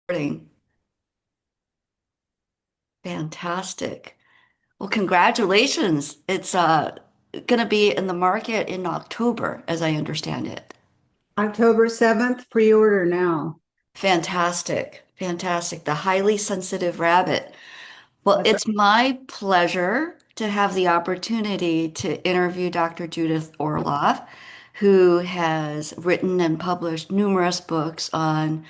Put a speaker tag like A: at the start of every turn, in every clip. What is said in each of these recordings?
A: Recording. Fantastic. Well, congratulations. It's going to be in the market in October, as I understand it.
B: October 7th, pre-order now.
A: Fantastic. Fantastic. The highly sensitive rabbit. Well,
B: That's
A: it's my pleasure to have the opportunity to interview Dr. Judith Orloff, who has written and published numerous books on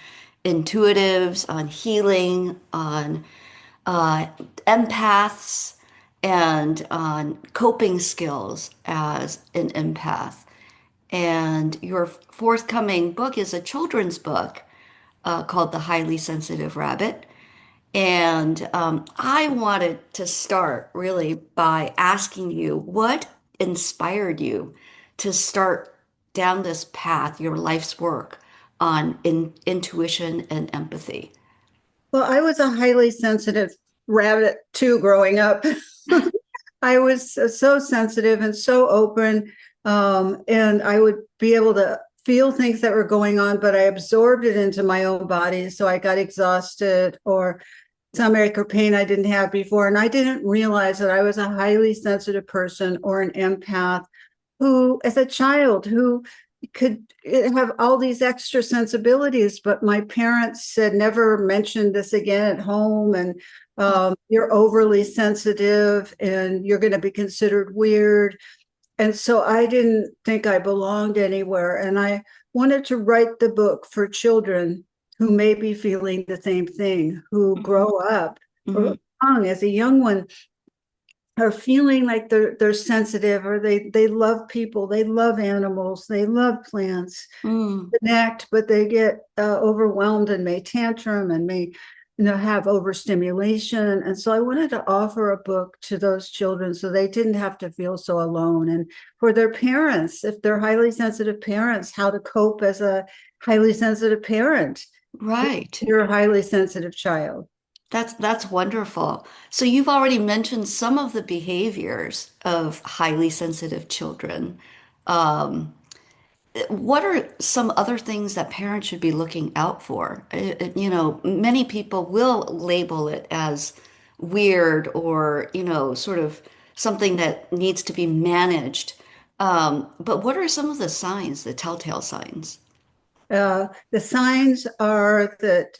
A: intuitives, on healing, on uh, empaths, and on coping skills as an empath. And your forthcoming book is a children's book called The Highly Sensitive Rabbit. And I wanted to start really by asking you what inspired you to start down this path, your life's work on intuition and empathy.
B: Well, I was a highly sensitive rabbit too growing up. I was so sensitive and so open, and I would be able to feel things that were going on, but I absorbed it into my own body. So I got exhausted or some ache or pain I didn't have before. And I didn't realize that I was a highly sensitive person or an empath who, as a child, who could have all these extra sensibilities, but my parents said never mention this again at home, and you're overly sensitive and you're going to be considered weird. And so I didn't think I belonged anywhere, and I wanted to write the book for children who may be feeling the same thing, who
A: Mhm.
B: grow up or
A: Mhm.
B: young as a young one are feeling like they're sensitive, or they love people, they love animals, they love plants,
A: Mm.
B: connect, but they get overwhelmed and may tantrum and may have overstimulation. And so I wanted to offer a book to those children so they didn't have to feel so alone, and for their parents, if they're highly sensitive parents, how to cope as a highly sensitive parent.
A: Right.
B: You're a highly sensitive child.
A: That's wonderful. So you've already mentioned some of the behaviors of highly sensitive children. Um, what are some other things that parents should be looking out for? Many people will label it as weird or, sort of something that needs to be managed. But what are some of the signs, the telltale signs?
B: The signs are that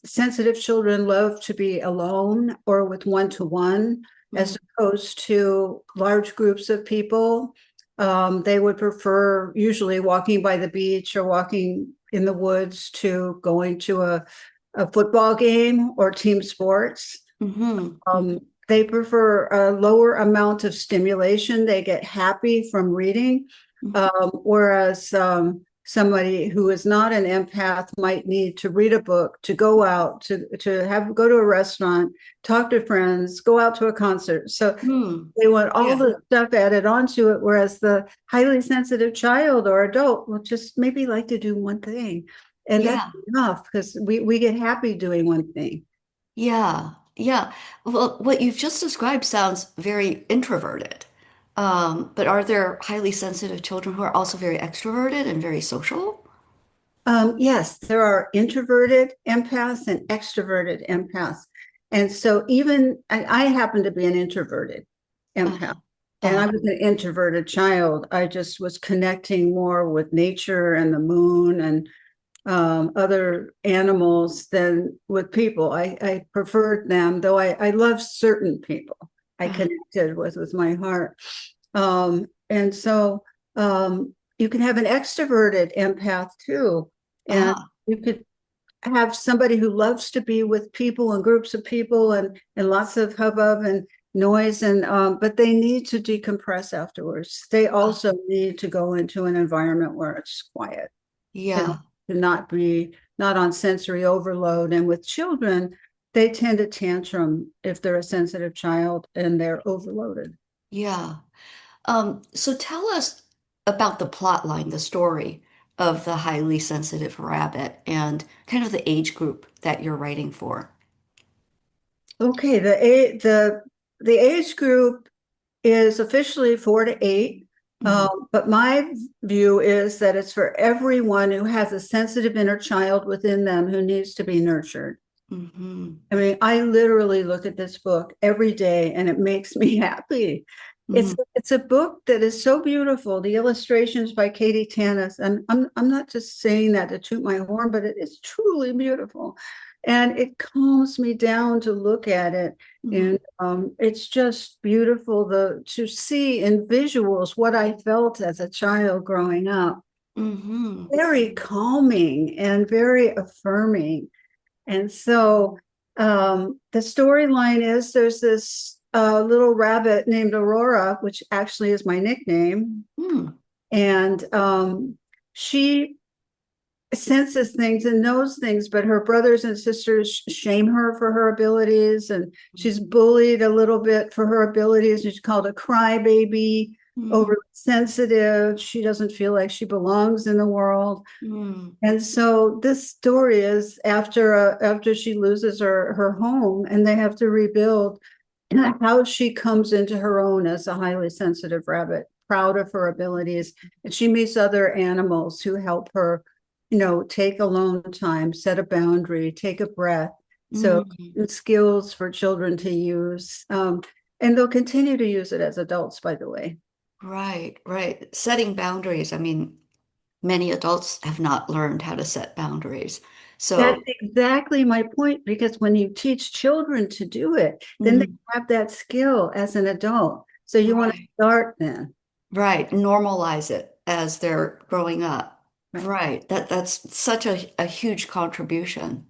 B: sensitive children love to be alone or with one-to-one
A: Mm,
B: as opposed to large groups of people. They would prefer usually walking by the beach or walking in the woods to going to a football game or team sports.
A: mhm,
B: Um, they prefer a lower amount of stimulation. They get happy from reading,
A: mhm.
B: whereas somebody who is not an empath might need to read a book, to go out, to have go to a restaurant, talk to friends, go out to a concert. So
A: Mm,
B: they want all
A: yeah,
B: the stuff added onto it, whereas the highly sensitive child or adult will just maybe like to do one thing, and that's
A: yeah.
B: enough because we get happy doing one thing.
A: Yeah, yeah. Well, what you've just described sounds very introverted. But are there highly sensitive children who are also very extroverted and very social?
B: Yes, there are introverted empaths and extroverted empaths. And so even I happen to be an introverted empath,
A: Uh,
B: and
A: uh,
B: I was an introverted child. I just was connecting more with nature and the moon and other animals than with people. I preferred them, though I love certain people I
A: uh,
B: connected with my heart. And so you can have an extroverted empath too. And
A: uh,
B: you could have somebody who loves to be with people and groups of people and lots of hubbub and noise, and but they need to decompress afterwards. They
A: uh,
B: also need to go into an environment where it's quiet, to,
A: yeah,
B: to not be not on sensory overload. And with children, they tend to tantrum if they're a sensitive child and they're overloaded.
A: yeah. So tell us about the plot line, the story of the highly sensitive rabbit and kind of the age group that you're writing for.
B: Okay, the age group is officially 4 to 8.
A: Mm-hmm.
B: But my view is that it's for everyone who has a sensitive inner child within them who needs to be nurtured.
A: Mm-hmm.
B: I mean, I literally look at this book every day and it makes me happy.
A: Mm-hmm.
B: It's a book that is so beautiful. The illustrations by Katie Tanis, and I'm not just saying that to toot my horn, but it is truly beautiful. And it calms me down to look at it.
A: Mm-hmm.
B: And it's just beautiful to see in visuals what I felt as a child growing up.
A: Mm-hmm.
B: Very calming and very affirming. And so the storyline is there's this little rabbit named Aurora, which actually is my nickname.
A: Mm-hmm.
B: And she senses things and knows things, but her brothers and sisters shame her for her abilities. And she's bullied a little bit for her abilities. She's called a crybaby,
A: Mm-hmm.
B: overly sensitive. She doesn't feel like she belongs in the world. And so this story is after she loses her home and they have to rebuild how she comes into her own as a highly sensitive rabbit, proud of her abilities, and she meets other animals who help her, take alone time, set a boundary, take a breath. So
A: Mm-hmm.
B: skills for children to use, and they'll continue to use it as adults, by the way.
A: Right, right. Setting boundaries. I mean, many adults have not learned how to set boundaries.
B: That's
A: So,
B: exactly my point, because when you teach children to do it, then they
A: mhm,
B: have that skill as an adult. So you want to
A: right,
B: start then.
A: right. Normalize it as they're growing up.
B: Right.
A: Right. That's such a huge contribution.